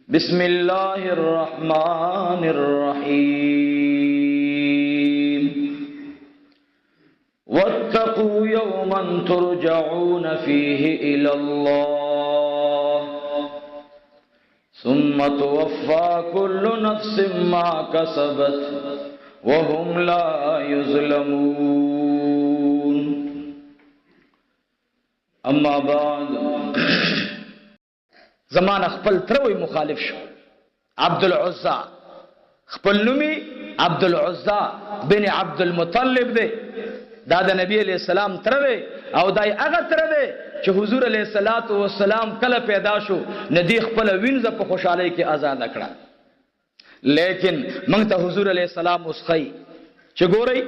बिस्मिल्लाहिर्रहमानिर्रहीम। वत्तकू यौमन तुरजऊन फीहि इलल्लाह सुम्मा तुवफ़्फ़ा कुल्लु नफ्सिम मा कसबत वहुम ला युज़लमून। अम्मा बाद ज़मान अख़पल तरवी मुखालिफ शो। अब्दुल उज़्ज़ा खपल नुमी अब्दुल उज़्ज़ा बिन अब्दुल मुत्तलिब दे दादा नबी अलैहि सलाम तरवे औ दाई अगा तरवे कि हुजूर अलैहि सलातु व सलाम कल पैदा शो नदी खपल विनज़ पे खुशाली के आजाद अकड़ा। लेकिन मंगता हुजूर अलैहि सलाम उसखई कि गोरई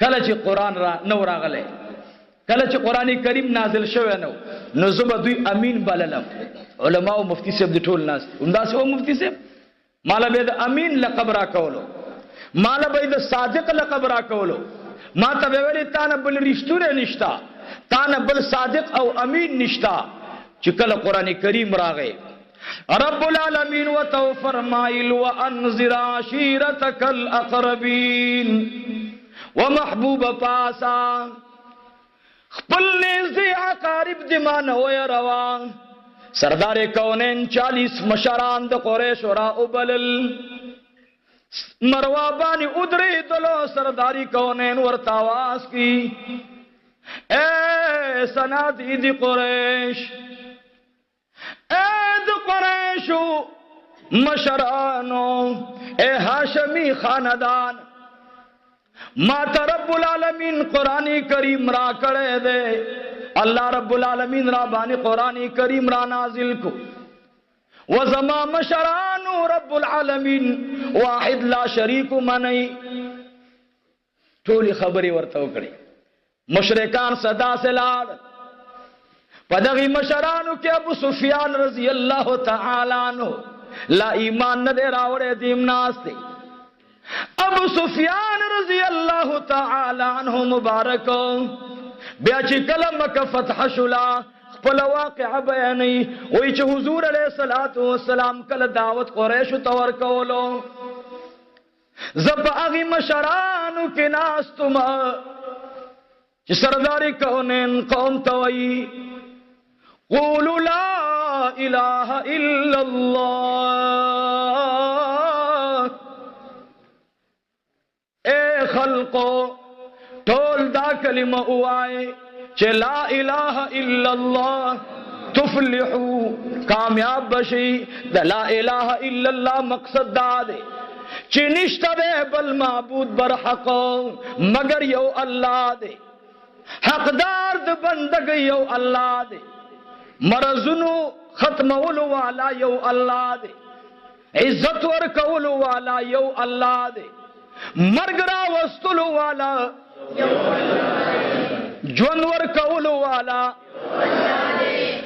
कल ची कुरान रा नौ रागले कल ची कुरानी करीम नाजिल शवे नौ नजुब दुई अमीन बाललम उलमा व मुफ्ती से दिठोल नास उंदास वो मुफ्ती से माला बेद अमीन लक़ब रा कौलो माला बेद सादिक लक़ब रा कौलो माता बेवली ताना बल रिश्तुरे निश्ता ताना बल सादिक औ अमीन निश्ता चिकल कुरानी करीम रागे रब्बुल आलमीन व तो फरमाइल व अनज़िर आशीरतकल अक़रबीन व महबूब पासा खपल से अकारिब दिमान होया रवा सरदार कौनैन 40 मशरान द कुरैश रा उबलल मरवा बानी उदरे दलो सरदारी कौनैन वर्तावास की ए सनादी दी कुरैश ए द कुरैशो मशरानो ए हाशमी खानदान माता रब्बुल आलमीन कुरानी करीम रा करे दे अल्लाह रब्बुल आलमीन रा बानी कुरानी करीम रा नाजिल को वज़मा मशरानु रब्बुल आलमीन वाहिद ला शरीक मनई टोली खबरी वर्तव कड़ी मुशरिकान सदा से लाड पदगी मशरानु के अबू सुफियान रज़ी अल्लाह तआला अन्हु ला ईमान न दे रावड़े दीमनास्ते अबू सुफियान रज़ी अल्लाह तआला अन्हु मुबारक ब्याची कलम का फतह शुला खपल वाक़िअ बयानी वही च हुजूर अलैहिस्सलातु वस्सलाम कल दावत कुरैश तवर कौलो जब आगी मशरानु के नास तुम सरदारी कौनैन कौम तवई क़ूलू ला इलाहा इल्लल्लाह ए खल्को टोल दा कलिमा उआए चे ला इलाहा इल्लल्लाह तुफलिहू कामयाब बशी द ला इलाहा इल्लल्लाह मकसद दादे चे निश्ता दे बल माबूद बर हको मगर यो अल्लाह दे हकदार द बंदग यो अल्लाह दे मरजुनु खत्मउल वाला यो अल्लाह दे इज्जत वर कउल वाला यो अल्लाह दे मरगरा वस्तुल वाला जनवर कौल वाला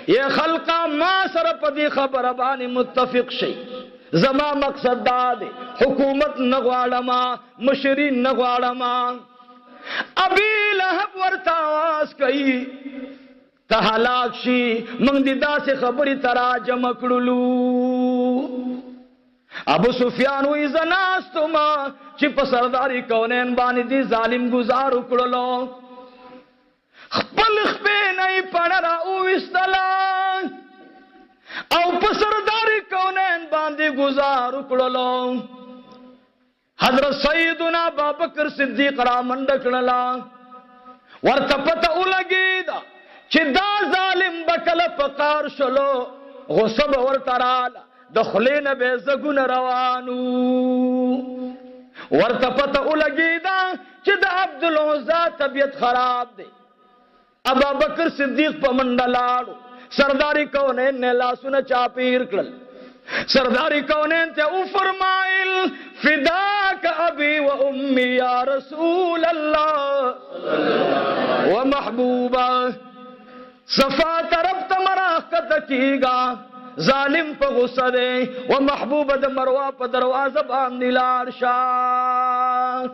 ये खल्का मा सरपदी खबर बानी मुत्तफिक शई जमा मकसद दादे हुकूमत नगवाड़मा मुशरीन नगवाड़मा अबी लहब वर्तावास कई तहलाक्षी मंगदिदा से खबरी तरा जमकड़ुलू अबू सुफियान हुई जनास तुमा चिप सरदारी कौनैन बानी दी जालिम गुजार उकड़लो खपल खपे नहीं पड़रा उस्तला औ सरदारी कौनैन बांदी गुजार उकड़लो हजरत सैयदुना बाबकर सिद्दीक रा मंडकड़ला वर्तपत उलगीदा चिदा जालिम बकल पकार शलो गुसब वर्तराला दखलेन बेजगुन रवानू वर्तपत उलगीदा चिद अब्दुल उज़्ज़ा तबियत खराब दे अबा बकर सिद्दीक पमंडलाड़ो सरदारी कौनैन ने लासुन चापीर कल सरदारी कौनैन ते फरमाइल फिदाक अबी व उम्मी या रसूल अल्लाह व महबूबा सफा तरफ तमरा कत कीगा जालिम पे गुस्सा दे वो महबूब द मरवा पे दरवाजा बांधिलार शाह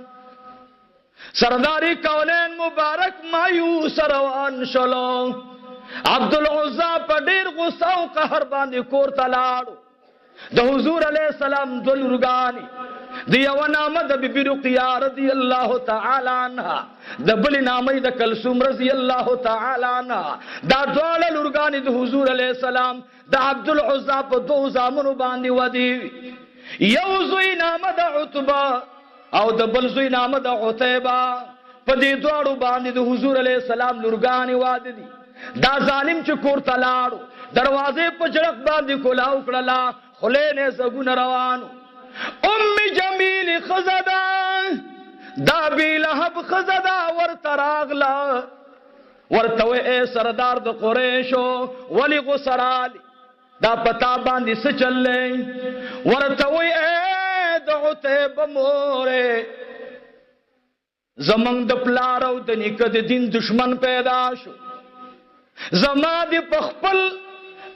सरदारी कौनैन मुबारक मायूस रवान शलो अब्दुल उज़्ज़ा पे ढेर गुस्सा कहर बांधी कोर तलाड़ो د حضور علیہ السلام دو لورګانی د یو نامه د بیبي رقیہ رضی الله تعالی عنها د بل نامه د کلثوم رضی الله تعالی عنها دا ډول لورګانی د حضور علیہ السلام د عبد العزى په دوه زامنو باندې ودی یو زوی نامه د عتبہ او د بل زوی نامه د عتیبہ په دې دوړو باندې د حضور علیہ السلام لورګانی واده دي دا ظالم چې کور ته لاړو دروازې په جړق باندې کولاو کړلا خلې نه زګون روانو ام جمیل خزدا دا بی لهب خزدا ورته راغلا ورته اے سردار د قریشو ولی غسرالی دا پتا باندې څه چلې ورته اے د عتیبہ موره زمنګ د پلار او د نیکه د دین دشمن پیدا شو زما دی پخپل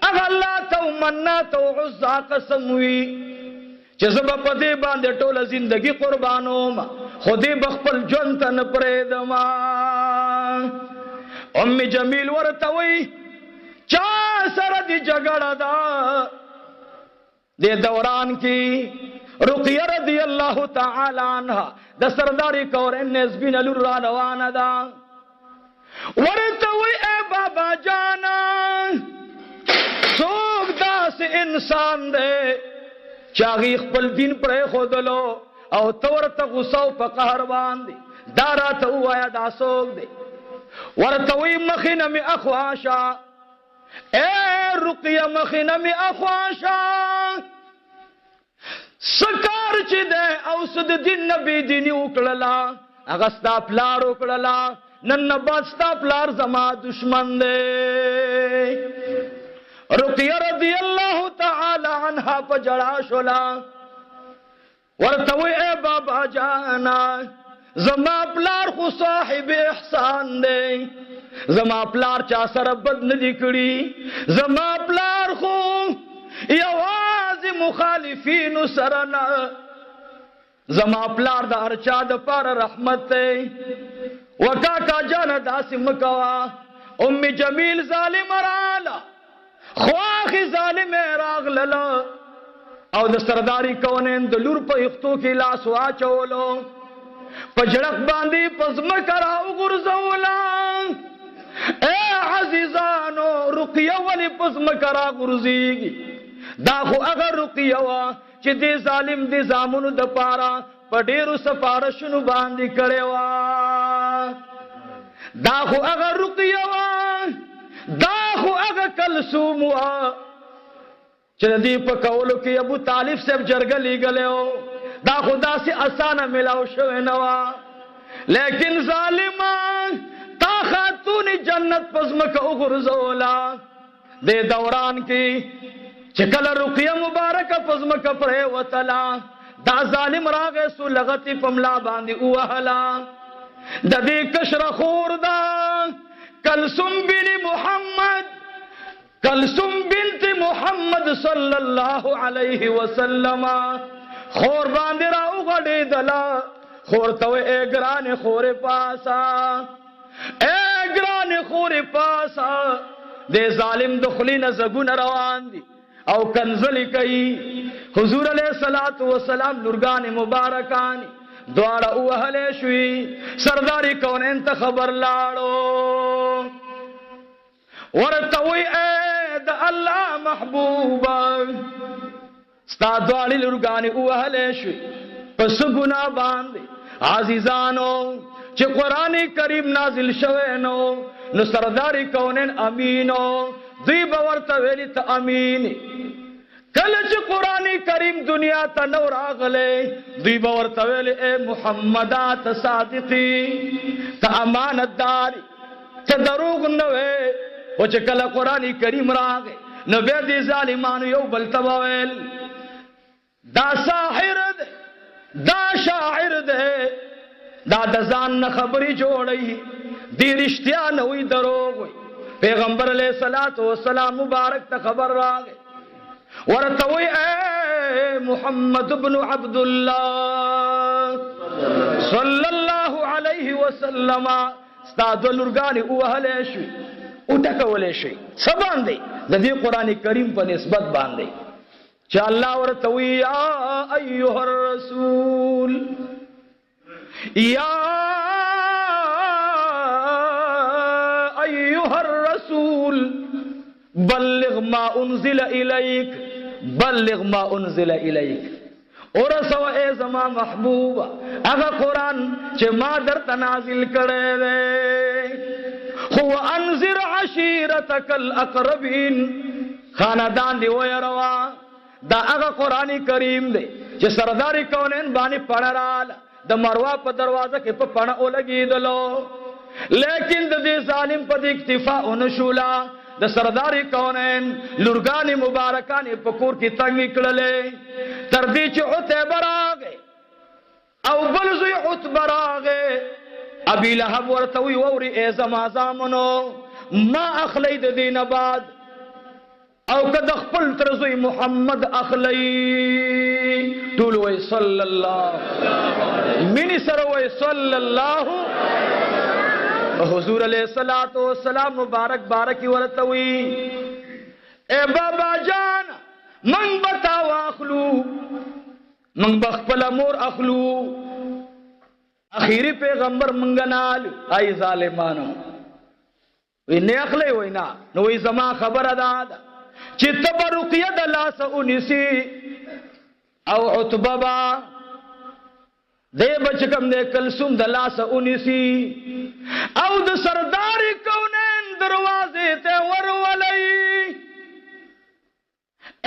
اغه الله تو منات او عزا قسم وی چې زما په دې باندې ټوله زندگی قربانوم خو دې بخپل جون ته نه پرېدم ام جمیل ورته وی چا سره دی جګړه دا د دوران کې رقیہ رضی اللہ تعالی عنہ د سرداری کورن نسبین لور را روانه دا ورته وی اے بابا جانا څوک داس انسان دے چاغي خپل دین پر خودلو او تورته غوسو په قهر باندې دا راته وایا دا څوک دی ورته وی مخینه می اخواشا اے رقیہ مخینه می اخواشا سکار چې ده او سد دین نبی دینی وکړلا هغه ستا پلار وکړلا نن نه ستا پلار زما دشمن دی رقیہ رضی اللہ تعالی عنہا په جړا شولا ورته وی اے بابا جانا زما پلار خو صاحب احسان دی زما پلار چا سره بد نه دی کړی زما پلار خو یواز مخالفین سرنا زما پلار د ارچا د پر رحمت ته وکاکا جان داس مکوا ام جمیل ظالم رالا خواخ ظالم راغلل او د سرداری کونین د لور په اختو کې لاس واچولو په جړق باندې پزما کرا وګرځولا اے عزیزانو رقیہ ولی پزما کرا ګرځيږي دا خو اگر رقیہ وا چې دې ظالم دې زامنو د پارا په ډیرو سفارشونو باندې کړي وا دا خو اگر رقیہ وا دا خو اگر کلثوم وا چې دې په کولو کې ابو طالب صاحب جرګه لګلو دا خدا سي اسانه ملاو شوی نه وا لیکن ظالمان تا خاتون جنت پزمک وګرځولا دې دوران کې چکل رقیہ مبارک پزمک پرے وطلا دا ظالم راغے سو لغتی پملا باندی اوہلا دا دی کشر خور دا کلثوم بن محمد کلثوم بنت محمد صلی اللہ علیہ وسلم خور باندی را اغڑی دلا خور تو اے گران خور پاسا اے گران خور پاسا دے ظالم دخلین زگون روان دی او کنزلی کئی حضور علیہ الصلوۃ والسلام لورگان مبارکانی دوارا اوہلے شوی سرداری کونین تا خبر لاړو ورتوی اے دا اللہ محبوبا ستا دواری لورگانی اوہلے شوی پس گناہ باندے عزیزانو چه قرآن کریم نازل شوینو نو سرداری کونین امینو دوی باورتا ویلی تا امینی کلچ قرآن کریم دنیا تا نو راغلے دوی باورتا ویلی اے محمدات صادقی تا امانت داری تا دروغ نوے وچ کل قرآن کریم راغے نو بیدی ظالمانو یو بلتبویل دا ساحر دے دا شاعر دے دا دزان خبری جوڑی دی رشتیا نوی دروغ وی پیغمبر علیہ الصلوۃ والسلام مبارک تا خبر راغے ورتوی اے محمد بن عبداللہ صلی اللہ علیہ وسلم استاد لورگانی اوہلے شوی اٹکولے شوی سباندے دا دی قرآن کریم پر نسبت باندے چې الله ورته وی یا ایها الرسول یا ایها الرسول بلغ ما انزل الیک بلغ ما انزل الیک ورسو اے زما محبوب هغه قران چې ما درته نازل کړی دی هو انذر عشیرتک الاقربین خاندان دی ويروا دا هغه قرآنی کریم دی چې سرداری کونین باندې پړه رااله د مروا په دروازه کې په پړه ولګېدلو لیکن د دې ظالم په دې اکتفا ونشولا د سرداری کونین لورګانی مبارکانی په کور کې تنګ کړلې تر دې چې عتبه راغې او بل زوی عتبه راغې ابي لهب ورته وی ووري ای زما زامنو ما اخلی د دین بعد او کد خپل ترزوی محمد اخلی ټول وی صلی الله منی سره وی صلی الله حضور علیہ الصلوۃ والسلام مبارک بارکی ورته وی اے بابا جان من بتا واخلو من بخپل امور اخلو اخیری پیغمبر منگنال ای ظالمانو وی نه اخلی وی نا نو وی زما خبر ادا چې تبرقیه د لاس اونیسی او عتبه با دې بچکم دې کلثوم د لاس اونیسی او د سردار کونین دروازه ته ورولای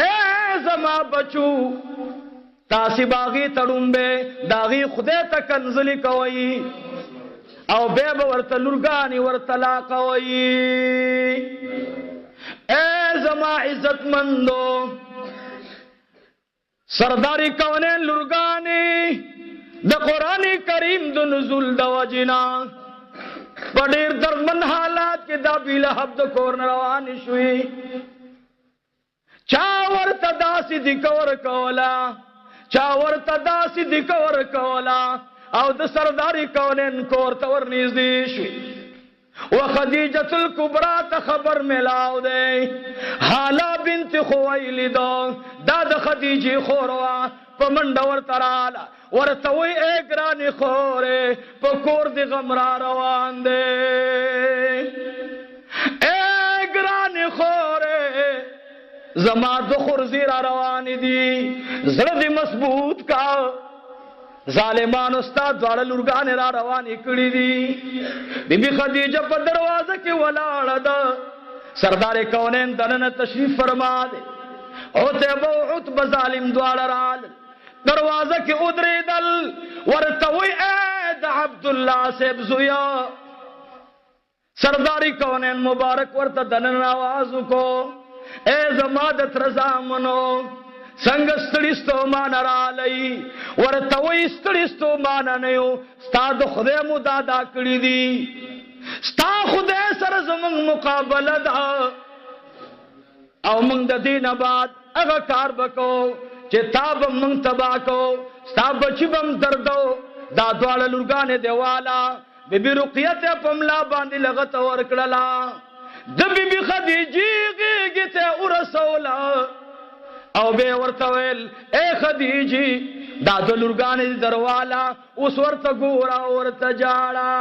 اے زما بچو تاسی باغی تړومبه داغي خدای ته کنزلی کوي او به ورته لورګانی ورته لا کوي اے زما عزت مندو سرداری کونین لورګانی د قرآن کریم د نزول د وجنا پډیر درمن حالات کې د ابي لهب د کور روان شوي چا ورته داسې د کور کولا چا ورته داسې د کور کولا او د سرداری کونین کور ته ور نږدې شي وخدیجة الکبرى ته خبر ملاو دی حالا بنت خویلد دا د خدیجه خوروا په منډه ورته رااله ورته وی اے ګرانې خورې په کور د غم را روان دی اے ګرانې خورې زما د خورزی را روان دي زړه دې مضبوط کا ظالمان استاد دواړه لورګان را روان کړي دي بیبي خدیجه په دروازه کې ولاړه ده سردار کونین دننه تشریف فرما دے عتبه او عتبه ظالم دواړه رال دروازه کې ودرېدل ورته وی اے د عبد الله صاحب زویا سرداری کونین مبارک ورته دننه आवाज کو اے زما د تر زامنو څنګه ستړیستو مان را لئی ورته وې ستړیستو مان نه یو ستاد خدای مو دادا کړی دي ستا خدای سره زمون مقابله ده او موږ د دینه بعد هغه کار وکاو چې تاب موږ تبا کو ستا بچی بم دردو دا دواړه لورګانې دیواله بیبي رقیه ته پملا باندې لغت ور کړلا د بیبي خدیجه غیږه ورسوله او به ورته ویل اے خدیجی دا د لورګانې درواله اوس ورته ګورا ورته جاړه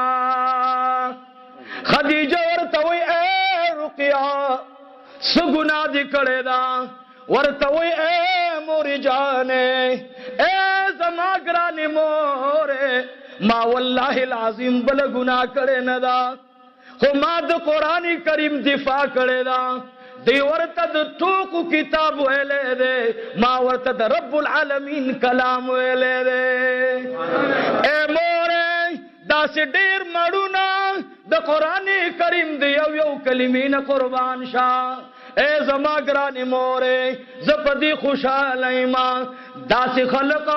خدیجه ورته وی اے رقیه سګنا دې کړه دا ورته وی اے مور جانې اے زما ګرانې مورې ما والله العظیم بل ګناه کړې نه دا خو ما د قران کریم دفاع کړې دا دی ورته د ټوکو کتاب ویلې ده ما ورته د رب العالمین کلام ویلې ده اے مورې داسې ډېر مړونه د قران کریم دی یو کلمې نه قربان شه اے زما ګرانې مورې زه په دې خوشاله یم داسې خلق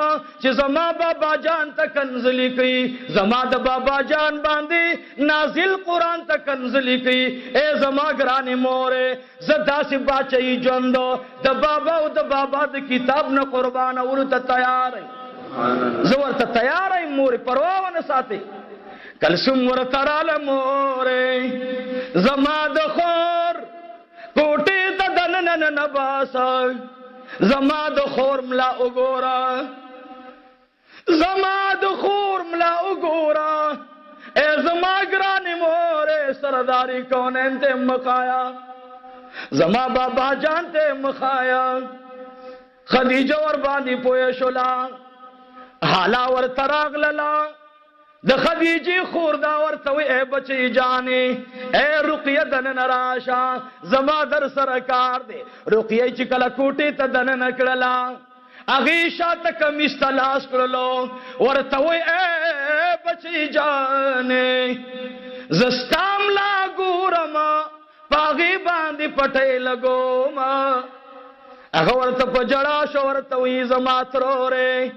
چې زما بابا جان ته کنزلی کوي زما د بابا جان باندې نازل قرآن ته کنزلی کوي اے زما ګرانې مورې زه داسې باچهی ژوند د بابا او د بابا د کتاب نه قربان ورته تیار یم زه ورته تیار یم مورې پروا ونه ساتئ کلثوم ورته راله مورې زما د خور کوټې ته دننه نه باسه زما د خور ملا وګورا زما د خور ملا وګورا اے زما ګرانی مور سرداری کونین ته مخایا زما بابا جان ته مخایا خدیجه ور باندې پوهه شولا حالا ور تراغ للا د خدیجه خور دا ورته وی اے بچی جانې اے رقیه دن نراشا زما در سره کار دی رقیه چې کله کوټه ته دن نکړلا اغه شاته کمیس تلاش کړلو ورته وی اے بچی جانې زستام لا ګورما پاغي باندې پټې لګوم هغه ورته په جړا شو ورته وی زما ترورې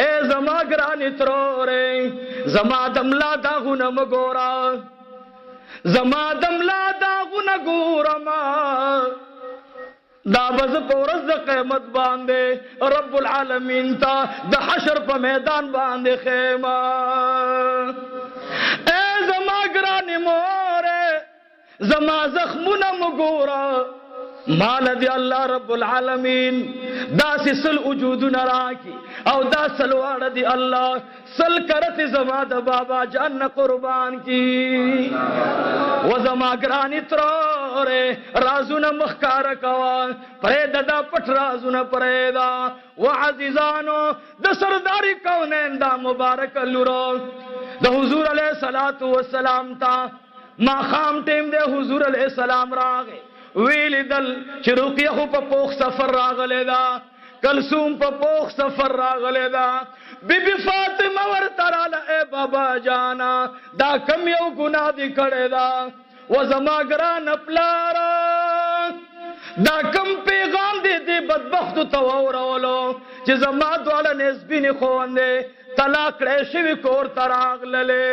اے زما ګرانی ترورې زما دملا داغونه مګورا زما دملا داغونه ګورما دا بز پورز د قیامت باندې رب العالمین تا د حشر په میدان باندې خیمه اے زما ګرانی مورې زما زخمونه مګورا مال دی الله رب العالمین دا سل وجود نراکی او دا سلوار دی الله سل کرت زما د بابا جان قربان کی و زما گرانی ترورے رازونا مخکار کوا پرید دا پٹ رازونا پریدا و عزیزانو دا سرداری کونین دا مبارک اللورو دا حضور علیہ السلام تا ما خام ٹیم دے حضور علیہ السلام راگے ویلی دل چی رقیه خو پا پوخ سفر راغلی دا کلثوم پا پوخ سفر راغلی دا بی بی فاطمہ ورطرالا اے بابا جانا دا کم یو گناہ دی کڑی دا و زما گران پلارا دا کم پیغام دی دی بدبختو تواورولو چی زما دوالا نسبینی خواندے طلاق ریشوی کور تراغ للے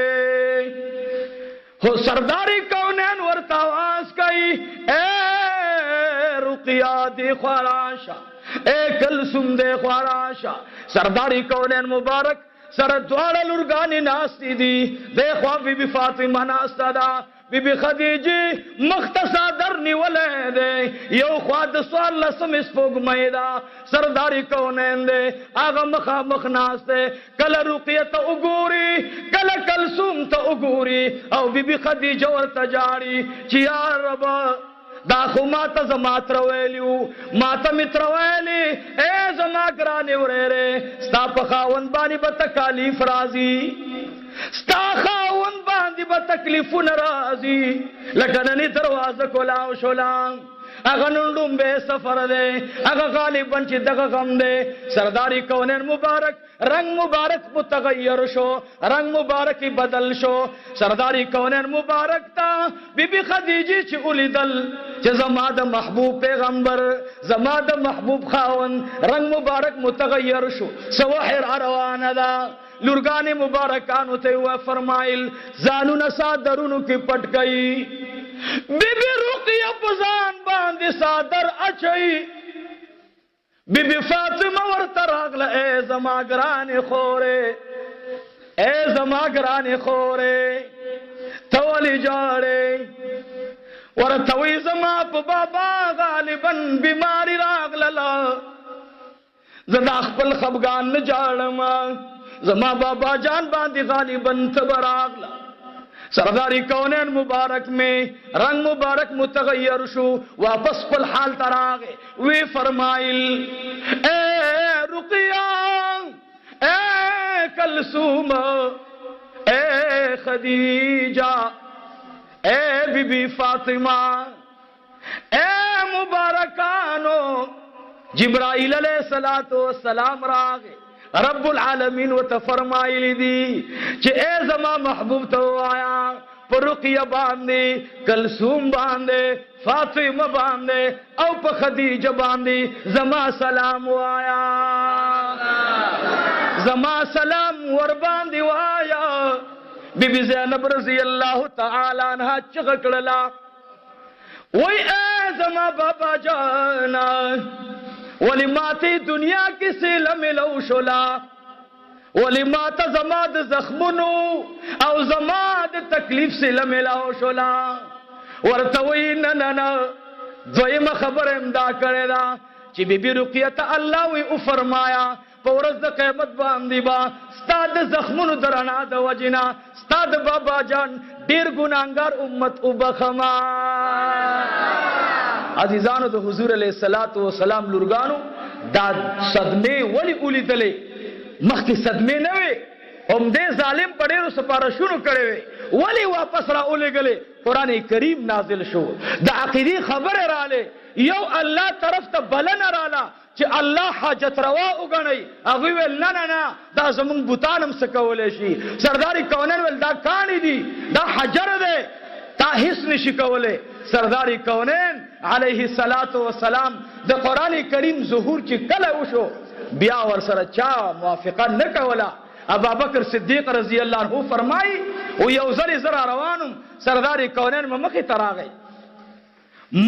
ہو سرداری کونین ورطا آواز کئی اے رقیہ دی خواراشا اے کلثوم دے خواراشا سرداری کونین مبارک سردوار لرگانی ناستی دی دے خواہ بی بی فاطمہ ناستا دا بی بی خدیجی مختصا درنی ولے دے یو خواہ دسوال لسم اسپوگ میدہ سرداری کونین دے آغا مخا مخناس دے کل رقیہ تا اگوری کل کلثوم تا اگوری او بی بی خدیجہ ورطا جاری چی یا ربا دا خو ماتا زمات رویلیو ماتا مت رویلی اے زما گرانی وریرے ستا پخاون بانی با تکالیف رازی ستا خاون باندی با تکلیفو نرازی لکننی دروازه کلاو شولام اگا نندوم بے سفر دے اگا غالباً چی دگا غم دے سرداری کونین مبارک رنگ مبارک متغیر شو رنگ مبارکی بدل شو سرداری کونین مبارک تا بی بی خدیجی چی اولی دل چی زماد محبوب پیغمبر زماد محبوب خاون رنگ مبارک متغیر شو سوحر عروان دا لرگانی مبارکانو تے ہوا فرمائل زانو نسا درونو کی پٹ گئی بی بی رقیہ پزان باندی صادر اچھئی بی بی فاطمہ ورطراغل اے زما گرانی خورے اے زما گرانی خورے تولی جاڑے ورطوی زما پا بابا غالباً بیماری راغللا زدا خپل خبگان نجاڑما زما بابا جان باندی غالباً تبراغلا سرداری کونین مبارک میں رنگ مبارک متغیر شو واپس پل حال تراغے وی فرمائل اے رقیہ اے کلثوم اے خدیجہ اے بی بی فاطمہ اے مبارکانو جبرائیل علیہ السلام راغے رب العالمین و تفرمائلی دی چھ اے زما محبوب تو آیا پر رقیہ باندے کلثوم باندے فاطمہ باندے او پا خدیجہ باندے زما سلام و آیا زما سلام ور باندے و آیا بی بی زینب رضی اللہ تعالی عنہ چغکڑلا وی اے زما بابا جانا ولی ماتی دنیا کسی لملو شلا ولی ماتا زماد زخمنو او زماد تکلیف سے لملو شلا ورطوئی نننا دویم خبر امدا کرے دا چې بیبي رقیه ته الله وی او فرمایا په ورځ د قیامت باندې با ستا د زخمونو درنا د وجنا ستا د بابا جان ډیر ګناهګار امت وبخما. عزیزانو د حضور علیه الصلاۃ والسلام لورګانو دا صدمه ولی ولیدلې مخکې صدمه نه وي هم دې ظالم په ډېرو سپارښتنو کړې وي ولی واپس را ولېږلې قرآن کریم نازل شو د عقیدې خبره رااله یو الله طرف ته بلنه رااله چې الله حاجت روا وګڼي هغه ویل نه نه نه دا زمونږ بوتان هم څه کولی شي سرداري کونین ویل دا کاڼي دي دا حجر دی تا هیڅ نشي کولی. سرداري کونین علیه الصلاۃ والسلام د قرآن کریم ظهور چې کله وشو بیا ورسره چا موافقه نه کوله. ابوبکر صدیق رضی الله عنه فرمایي او یو ځل زه روانم سرداري کونین مخې ته راغی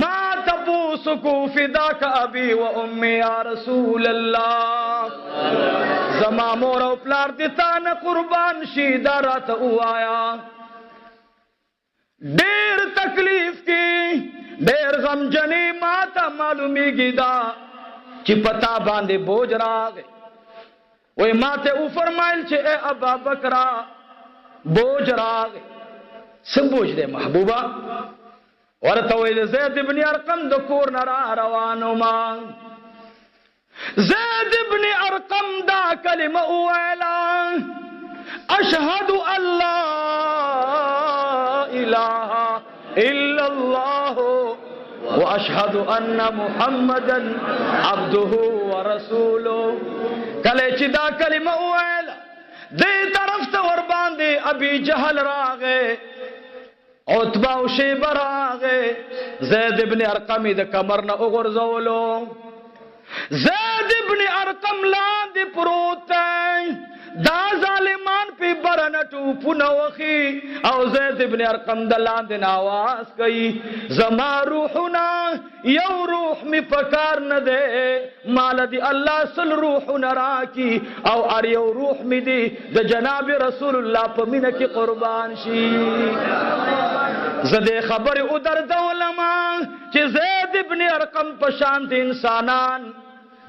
ما تبوسکو فداک ابی و امی یا رسول اللہ زما مور او پلار دیتا نه قربان شي دا راته وایا ډیر تکلیف کی ډیر غمجنی ما ته معلومیږي دا چې پتا باندې بوج راغی وای ما ته او فرمایل چې اے ابا بکر بوج راغی څه بوج دی محبوبا ورته ویل زید ابن ارقم د کور نه را روانو ما زید ابن ارقم دا کلمه ویلا اشهد ان لا اله الا الله واشهد ان محمدا عبده ورسوله. کله چې دا کلمه ویلا دې طرف ته ور باندې ابي جهل راغې عتبہ او شیبہ راغه زید ابن ارقم د کمر نه وګرځولو زید ابن ارقم لاندې پروت دا ظالمان په برنه ټوپونه وخی او زید ابن ارقم د لاندې ناواز کوي زما روحنا یو روح می پکار نه ده مال دی الله سل روحنا راکی او ار یو روح می دی د جناب رسول الله په مینه کې قربان شي. زده خبر او در دولما چې زید ابن ارقم په شان د انسانان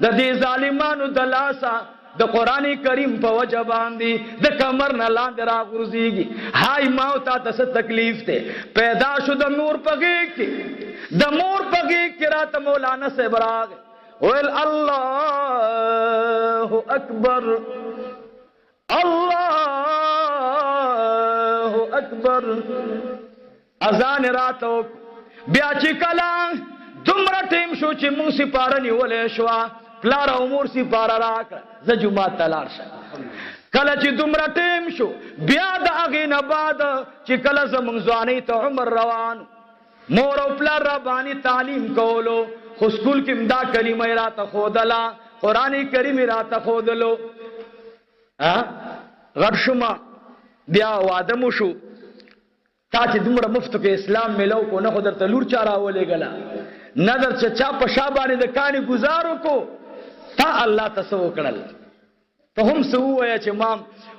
د دې ظالمانو د لاسا د قرآن کریم په وجه باندې د کمر نه لاندې راغورځېږي. هاي ما او تا ته څه تکلیف دی پیدا شو د مور په غېږ کې د مور په غېږ کې راته مولانا صاحب راغی ویل الله اکبر الله اکبر اذان راتو بیا چې کله دومره ټیم شو چې مونږ سپاره نیولې شوه پلار او مور سپاره راکړه زه جومات ته لاړ شم. کله چې دومره ټیم شو بیا د هغې نه بعد چې کله زمونږ ځوانۍ ته عمر روان مور او پلار را باندې تعلیم کولو خو سکول کې دا کلمه یې راته ښودله قرآن کریم یې راته ښودلو غټ شومه بیا واده مو شو تا چې دومره مفتو کې اسلام ملو کو نه خو درته لور چا راولېږله نه درته چا په شا باندې د کاڼي ګزار وکړو تا الله ته څه وکړل ته هم څه ووایه چې ما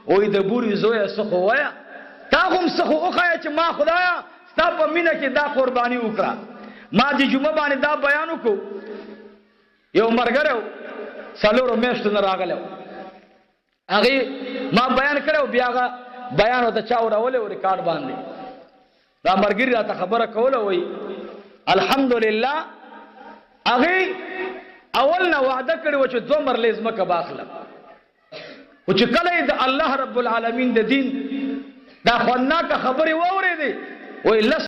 وایي د بوري زویه څه خو وایه تا هم څه خو وښایه چې ما خدایه ستا په مینه کې دا قرباني وکړه. ما د جمعه باندې دا بیان وکړو یو ملګری و څلورو میاشتو نه راغلی و هغې ما بیان کړی و بیا هغه بیان ورته چا وراولی و ریکارډ باندې دا ملګري راته خبره کوله وایي الحمدلله هغې اول نه وعده کړې وه چې 2 مرلې ځمکه به اخلم خو چې کله یې د الله رب العالمین د دین دا خوندناکه خبرې واورېدې وایي